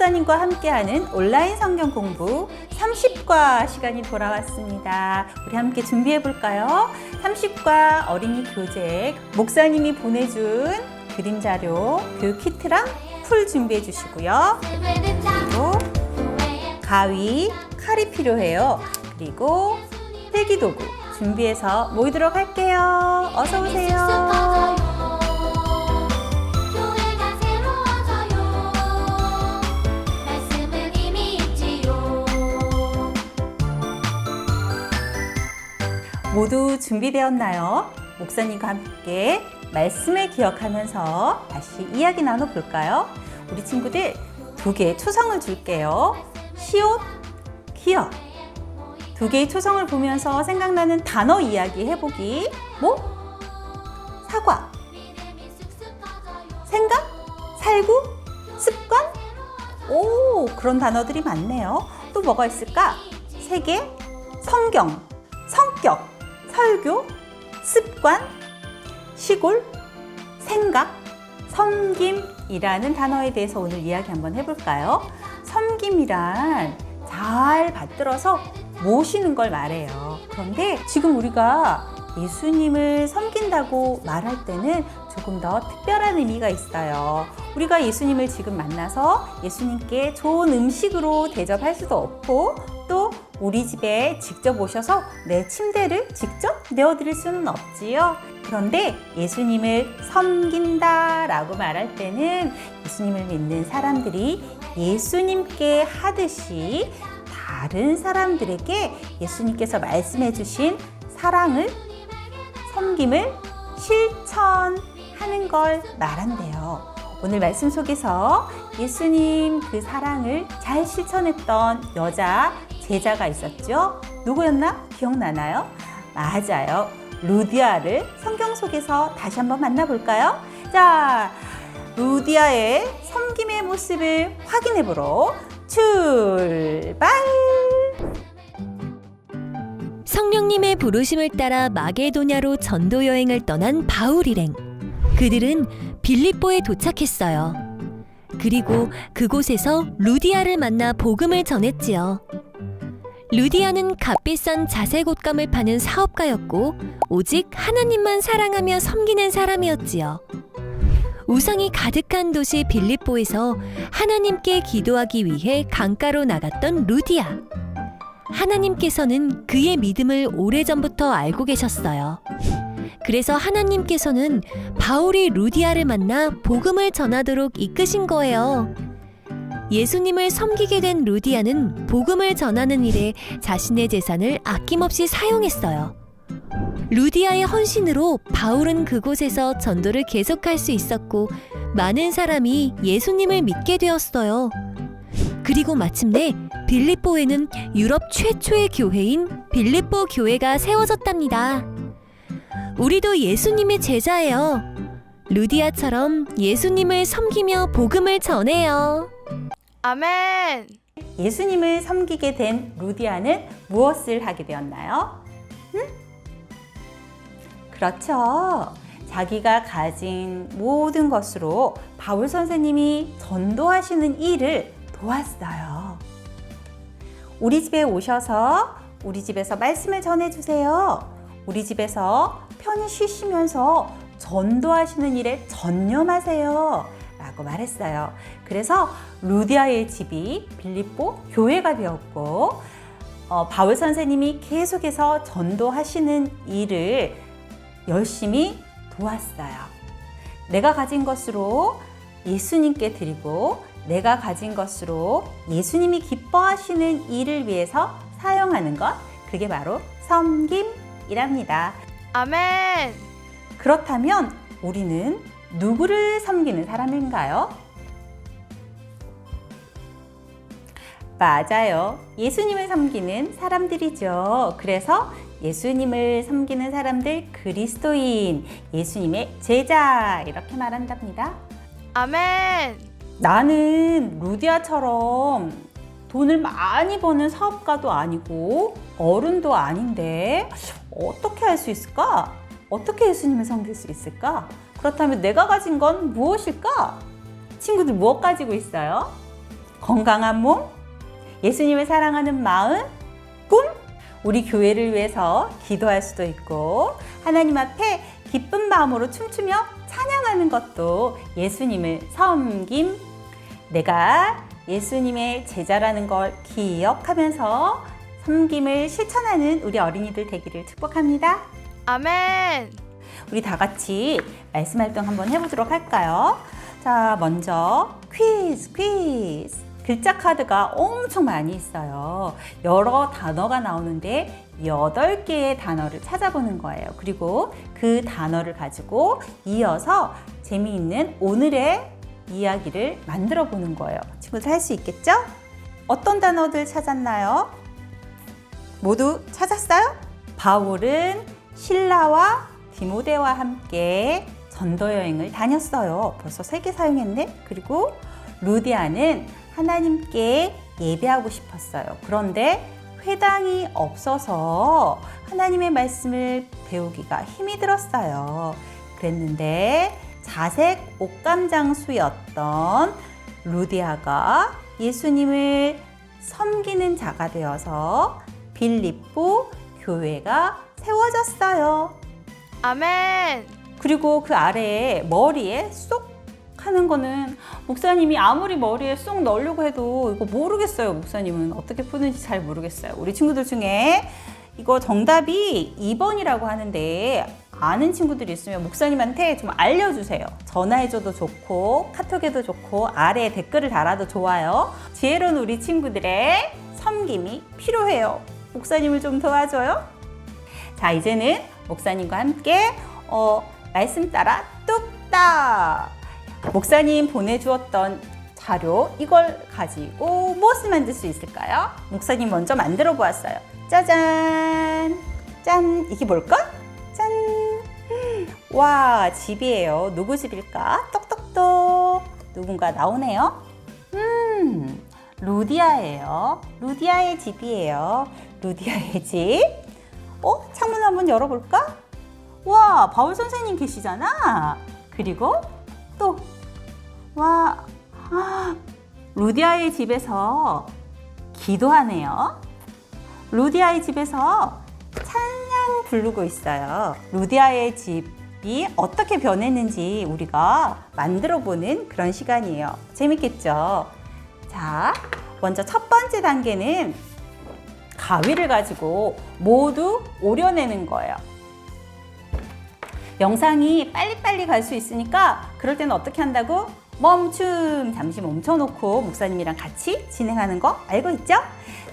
목사님과 함께하는 온라인 성경 공부 30과 시간이 돌아왔습니다. 우리 함께 준비해 볼까요? 30과 어린이 교재 목사님이 보내준 그림 자료 교육 키트랑 풀 준비해 주시고요. 그리고 가위, 칼이 필요해요. 그리고 필기도구 준비해서 모이도록 할게요. 어서 오세요. 모두 준비되었나요? 목사님과 함께 말씀을 기억하면서 다시 이야기 나눠볼까요? 우리 친구들 2개의 초성을 줄게요. 시옷, 기억. 2개의 초성을 보면서 생각나는 단어 이야기 해보기. 뭐? 사과, 생각, 살구, 습관? 오, 그런 단어들이 많네요. 또 뭐가 있을까? 세계, 성경, 성격, 설교, 습관, 시골, 생각, 섬김이라는 단어에 대해서 오늘 이야기 한번 해볼까요? 섬김이란 잘 받들어서 모시는 걸 말해요. 그런데 지금 우리가 예수님을 섬긴다고 말할 때는 조금 더 특별한 의미가 있어요. 우리가 예수님을 지금 만나서 예수님께 좋은 음식으로 대접할 수도 없고 또 우리 집에 직접 오셔서 내 침대를 직접 내어드릴 수는 없지요. 그런데 예수님을 섬긴다 라고 말할 때는 예수님을 믿는 사람들이 예수님께 하듯이 다른 사람들에게 예수님께서 말씀해 주신 사랑을, 섬김을 실천하는 걸 말한대요. 오늘 말씀 속에서 예수님 그 사랑을 잘 실천했던 여자 제자가 있었죠. 누구였나? 기억나나요? 맞아요. 루디아를 성경 속에서 다시 한번 만나볼까요? 자, 루디아의 섬김의 모습을 확인해 보러 출발! 성령님의 부르심을 따라 마게도냐로 전도 여행을 떠난 바울 일행. 그들은 빌립보에 도착했어요. 그리고 그곳에서 루디아를 만나 복음을 전했지요. 루디아는 값비싼 자색 옷감을 파는 사업가였고 오직 하나님만 사랑하며 섬기는 사람이었지요. 우상이 가득한 도시 빌립보에서 하나님께 기도하기 위해 강가로 나갔던 루디아. 하나님께서는 그의 믿음을 오래전부터 알고 계셨어요. 그래서 하나님께서는 바울이 루디아를 만나 복음을 전하도록 이끄신 거예요. 예수님을 섬기게 된 루디아는 복음을 전하는 일에 자신의 재산을 아낌없이 사용했어요. 루디아의 헌신으로 바울은 그곳에서 전도를 계속할 수 있었고 많은 사람이 예수님을 믿게 되었어요. 그리고 마침내 빌립보에는 유럽 최초의 교회인 빌립보 교회가 세워졌답니다. 우리도 예수님의 제자예요. 루디아처럼 예수님을 섬기며 복음을 전해요. 아멘! 예수님을 섬기게 된 루디아는 무엇을 하게 되었나요? 그렇죠. 자기가 가진 모든 것으로 바울 선생님이 전도하시는 일을 도왔어요. 우리 집에 오셔서 우리 집에서 말씀을 전해주세요. 우리 집에서 편히 쉬시면서 전도하시는 일에 전념하세요 라고 말했어요. 그래서 루디아의 집이 빌립보 교회가 되었고 바울 선생님이 계속해서 전도하시는 일을 열심히 도왔어요. 내가 가진 것으로 예수님께 드리고 내가 가진 것으로 예수님이 기뻐하시는 일을 위해서 사용하는 것, 그게 바로 섬김이랍니다. 아멘! 그렇다면 우리는 누구를 섬기는 사람인가요? 맞아요. 예수님을 섬기는 사람들이죠. 그래서 예수님을 섬기는 사람들 그리스도인, 예수님의 제자 이렇게 말한답니다. 아멘! 나는 루디아처럼 돈을 많이 버는 사업가도 아니고 어른도 아닌데 어떻게 할 수 있을까? 어떻게 예수님을 섬길 수 있을까? 그렇다면 내가 가진 건 무엇일까? 친구들 무엇 가지고 있어요? 건강한 몸, 예수님을 사랑하는 마음, 꿈, 우리 교회를 위해서 기도할 수도 있고 하나님 앞에 기쁜 마음으로 춤추며 찬양하는 것도 예수님을 섬김. 내가 예수님의 제자라는 걸 기억하면서 섬김을 실천하는 우리 어린이들 되기를 축복합니다. 아멘. 우리 다 같이 말씀 활동 한번 해보도록 할까요? 자, 먼저 퀴즈. 글자 카드가 엄청 많이 있어요. 여러 단어가 나오는데 8개의 단어를 찾아보는 거예요. 그리고 그 단어를 가지고 이어서 재미있는 오늘의 이야기를 만들어 보는 거예요. 친구들 할 수 있겠죠? 어떤 단어들 찾았나요? 모두 찾았어요? 바울은 실라와 디모데와 함께 전도 여행을 다녔어요. 벌써 3개 사용했네? 그리고 루디아는 하나님께 예배하고 싶었어요. 그런데 회당이 없어서 하나님의 말씀을 배우기가 힘이 들었어요. 그랬는데 자색 옥감장수였던 루디아가 예수님을 섬기는 자가 되어서 빌립보 교회가 세워졌어요. 아멘. 그리고 그 아래에 머리에 쏙 하는 거는 목사님이 아무리 머리에 쏙 넣으려고 해도 이거 모르겠어요. 목사님은 어떻게 푸는지 잘 모르겠어요. 우리 친구들 중에 이거 정답이 2번이라고 하는데 아는 친구들이 있으면 목사님한테 좀 알려주세요. 전화해줘도 좋고 카톡해도 좋고 아래에 댓글을 달아도 좋아요. 지혜로운 우리 친구들의 섬김이 필요해요. 목사님을 좀 도와줘요. 자, 이제는 목사님과 함께 말씀 따라 뚝딱. 목사님 보내주었던 자료 이걸 가지고 무엇을 만들 수 있을까요? 목사님 먼저 만들어 보았어요. 짜잔! 짠! 이게 뭘까? 짠! 와, 집이에요. 누구 집일까? 똑똑똑! 누군가 나오네요. 루디아예요. 루디아의 집이에요. 루디아의 집. 창문 한번 열어볼까? 와, 바울 선생님 계시잖아. 그리고 또 와, 루디아의 집에서 기도하네요. 루디아의 집에서 찬양 부르고 있어요. 루디아의 집이 어떻게 변했는지 우리가 만들어 보는 그런 시간이에요. 재밌겠죠? 자, 먼저 첫 번째 단계는 가위를 가지고 모두 오려내는 거예요. 영상이 빨리빨리 갈 수 있으니까 그럴 때는 어떻게 한다고? 멈춤! 잠시 멈춰놓고 목사님이랑 같이 진행하는 거 알고 있죠?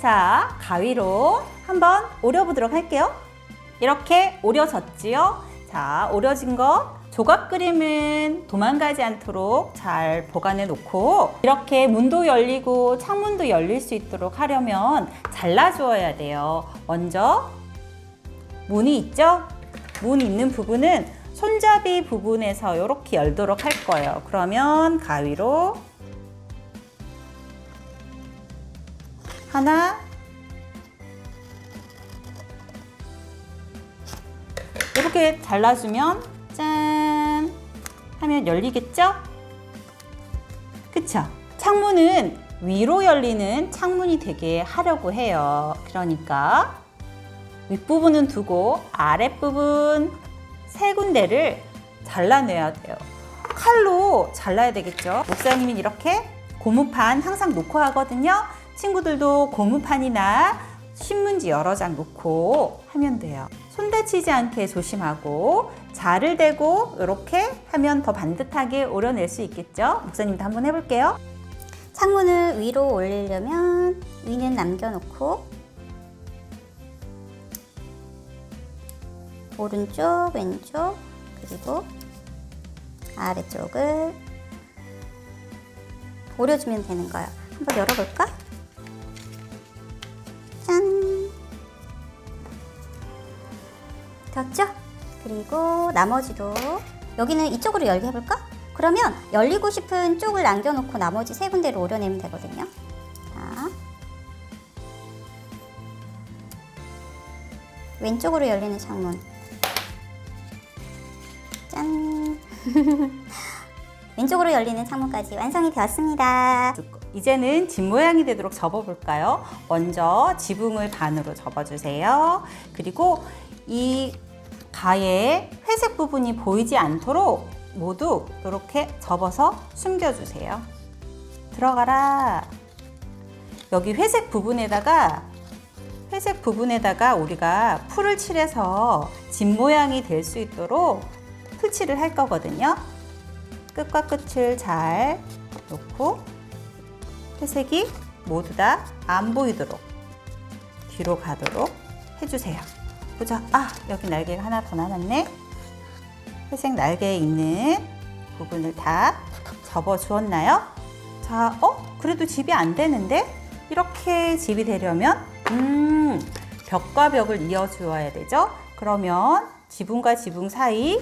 자, 가위로 한번 오려보도록 할게요. 이렇게 오려졌지요? 자, 오려진 거 조각 그림은 도망가지 않도록 잘 보관해 놓고 이렇게 문도 열리고 창문도 열릴 수 있도록 하려면 잘라주어야 돼요. 먼저 문이 있죠? 문 있는 부분은 손잡이 부분에서 이렇게 열도록 할 거예요. 그러면 가위로 하나, 이렇게 잘라주면 짠 하면 열리겠죠? 그쵸? 창문은 위로 열리는 창문이 되게 하려고 해요. 그러니까 윗부분은 두고 아랫부분 3군데를 잘라내야 돼요. 칼로 잘라야 되겠죠. 목사님은 이렇게 고무판 항상 놓고 하거든요. 친구들도 고무판이나 신문지 여러 장 놓고 하면 돼요. 손 다치지 않게 조심하고 자를 대고 이렇게 하면 더 반듯하게 오려낼 수 있겠죠. 목사님도 한번 해볼게요. 창문을 위로 올리려면 위는 남겨놓고 오른쪽, 왼쪽, 그리고 아래쪽을 오려주면 되는 거예요. 한번 열어볼까? 짠! 됐죠? 그리고 나머지도 여기는 이쪽으로 열게 해볼까? 그러면 열리고 싶은 쪽을 남겨놓고 나머지 3군데를 오려내면 되거든요. 자, 왼쪽으로 열리는 창문. 짠! 왼쪽으로 열리는 창문까지 완성이 되었습니다. 이제는 집 모양이 되도록 접어볼까요? 먼저 지붕을 반으로 접어주세요. 그리고 이 가에 회색 부분이 보이지 않도록 모두 이렇게 접어서 숨겨주세요. 들어가라. 여기 회색 부분에다가 우리가 풀을 칠해서 집 모양이 될 수 있도록 풀칠을 할 거거든요. 끝과 끝을 잘 놓고 회색이 모두 다 안 보이도록 뒤로 가도록 해주세요. 보자. 아, 여기 날개가 하나 더 남았네. 회색 날개에 있는 부분을 다 접어 주었나요? 자, 그래도 집이 안 되는데? 이렇게 집이 되려면 벽과 벽을 이어 주어야 되죠? 그러면 지붕과 지붕 사이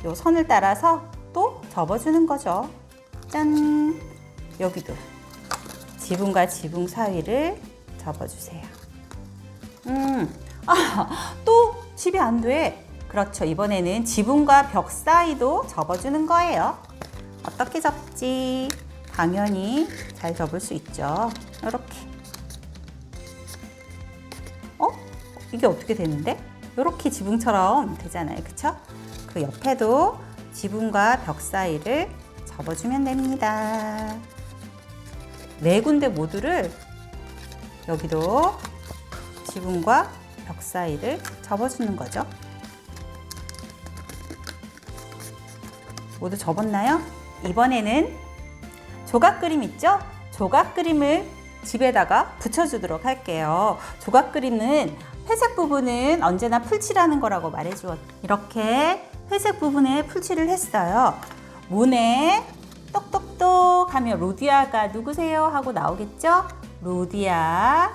요 선을 따라서 또 접어주는 거죠. 짠! 여기도 지붕과 지붕 사이를 접어주세요. 또 집이 안 돼. 그렇죠. 이번에는 지붕과 벽 사이도 접어주는 거예요. 어떻게 접지? 당연히 잘 접을 수 있죠. 이렇게. 이게 어떻게 되는데? 이렇게 지붕처럼 되잖아요. 그쵸? 그 옆에도 지붕과 벽 사이를 접어주면 됩니다. 네 군데 모두를 여기도 지붕과 벽 사이를 접어주는 거죠. 모두 접었나요? 이번에는 조각 그림 있죠? 조각 그림을 집에다가 붙여주도록 할게요. 조각 그림은 회색 부분은 언제나 풀칠하는 거라고 말해주었죠. 이렇게 회색 부분에 풀칠을 했어요. 문에 똑똑똑 하면 루디아가 누구세요? 하고 나오겠죠? 루디아.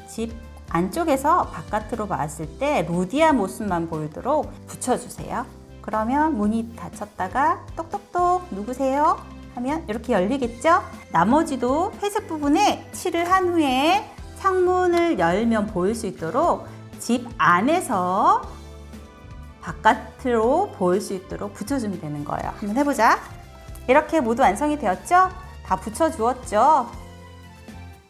집 안쪽에서 바깥으로 봤을 때 루디아 모습만 보이도록 붙여주세요. 그러면 문이 닫혔다가 똑똑똑 누구세요? 하면 이렇게 열리겠죠? 나머지도 회색 부분에 칠을 한 후에 창문을 열면 보일 수 있도록 집 안에서 바깥으로 보일 수 있도록 붙여주면 되는 거예요. 한번 해보자. 이렇게 모두 완성이 되었죠? 다 붙여주었죠?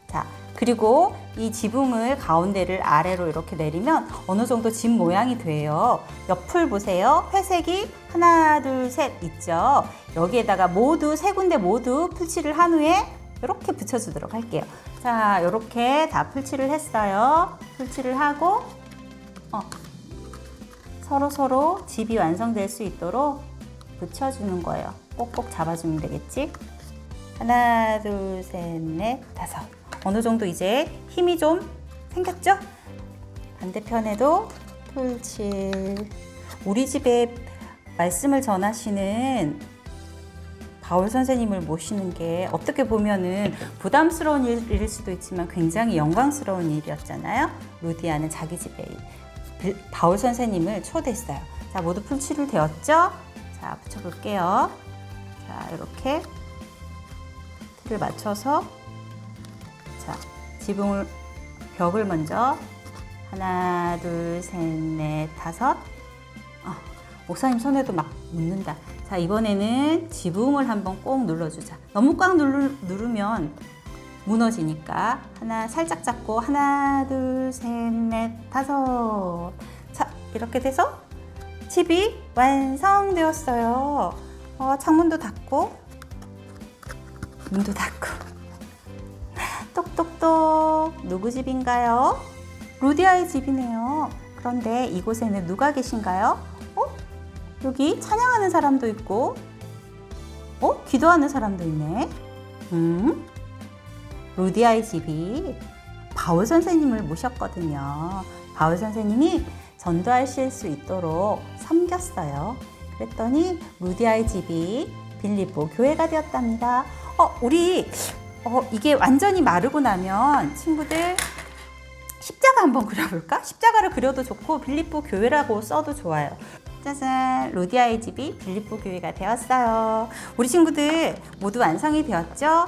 자, 그리고 이 지붕을 가운데를 아래로 이렇게 내리면 어느 정도 집 모양이 돼요. 옆을 보세요. 회색이 하나, 둘, 셋 있죠? 여기에다가 모두 세 군데 모두 풀칠을 한 후에 이렇게 붙여주도록 할게요. 자, 이렇게 다 풀칠을 했어요. 풀칠을 하고 서로 집이 완성될 수 있도록 붙여주는 거예요. 꼭꼭 잡아주면 되겠지? 하나, 둘, 셋, 넷, 다섯. 어느 정도 이제 힘이 좀 생겼죠? 반대편에도 풀칠. 우리 집에 말씀을 전하시는 바울 선생님을 모시는 게 어떻게 보면은 부담스러운 일일 수도 있지만 굉장히 영광스러운 일이었잖아요. 루디아는 자기 집에 바울 선생님을 초대했어요. 자, 모두 풀칠을 되었죠? 자, 붙여볼게요. 자, 이렇게 틀을 맞춰서 자, 지붕을 벽을 먼저 하나, 둘, 셋, 넷, 다섯. 목사님 손에도 막 묻는다. 자, 이번에는 지붕을 한번 꼭 눌러주자. 너무 꽉 누르면 무너지니까 하나 살짝 잡고 하나, 둘, 셋, 넷, 다섯. 자, 이렇게 돼서 집이 완성되었어요. 창문도 닫고 문도 닫고. 똑똑똑. 누구 집인가요? 루디아의 집이네요. 그런데 이곳에는 누가 계신가요? 여기 찬양하는 사람도 있고 기도하는 사람도 있네. 루디아의 집이 바울 선생님을 모셨거든요. 바울 선생님이 전도하실 수 있도록 섬겼어요. 그랬더니 루디아의 집이 빌립보 교회가 되었답니다. 우리 이게 완전히 마르고 나면 친구들 십자가 한번 그려볼까? 십자가를 그려도 좋고 빌립보 교회라고 써도 좋아요. 짜잔, 루디아의 집이 빌립보 교회가 되었어요. 우리 친구들 모두 완성이 되었죠?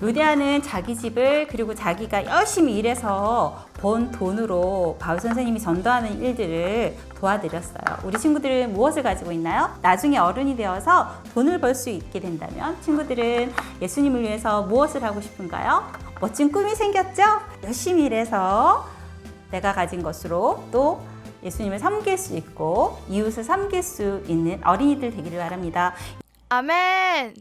루디아는 자기 집을 그리고 자기가 열심히 일해서 번 돈으로 바울 선생님이 전도하는 일들을 도와드렸어요. 우리 친구들은 무엇을 가지고 있나요? 나중에 어른이 되어서 돈을 벌 수 있게 된다면 친구들은 예수님을 위해서 무엇을 하고 싶은가요? 멋진 꿈이 생겼죠? 열심히 일해서 내가 가진 것으로 또 예수님을 섬길 수 있고 이웃을 섬길 수 있는 어린이들 되기를 바랍니다. 아멘.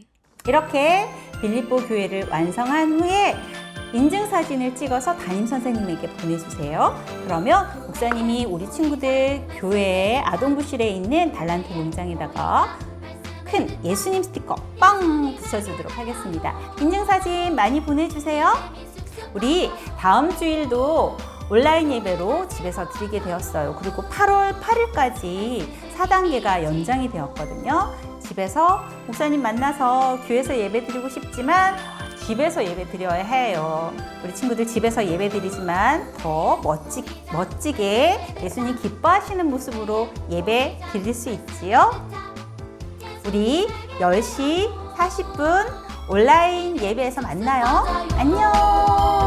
이렇게 빌립보 교회를 완성한 후에 인증사진을 찍어서 담임 선생님에게 보내주세요. 그러면 목사님이 우리 친구들 교회 아동부실에 있는 달란트 농장에다가 큰 예수님 스티커 빵 붙여주도록 하겠습니다. 인증사진 많이 보내주세요. 우리 다음 주일도 온라인 예배로 집에서 드리게 되었어요. 그리고 8월 8일까지 4단계가 연장이 되었거든요. 집에서 목사님 만나서 교회에서 예배 드리고 싶지만 집에서 예배 드려야 해요. 우리 친구들 집에서 예배 드리지만 더 멋지게 예수님 기뻐하시는 모습으로 예배 드릴 수 있지요. 우리 10시 40분 온라인 예배에서 만나요. 안녕.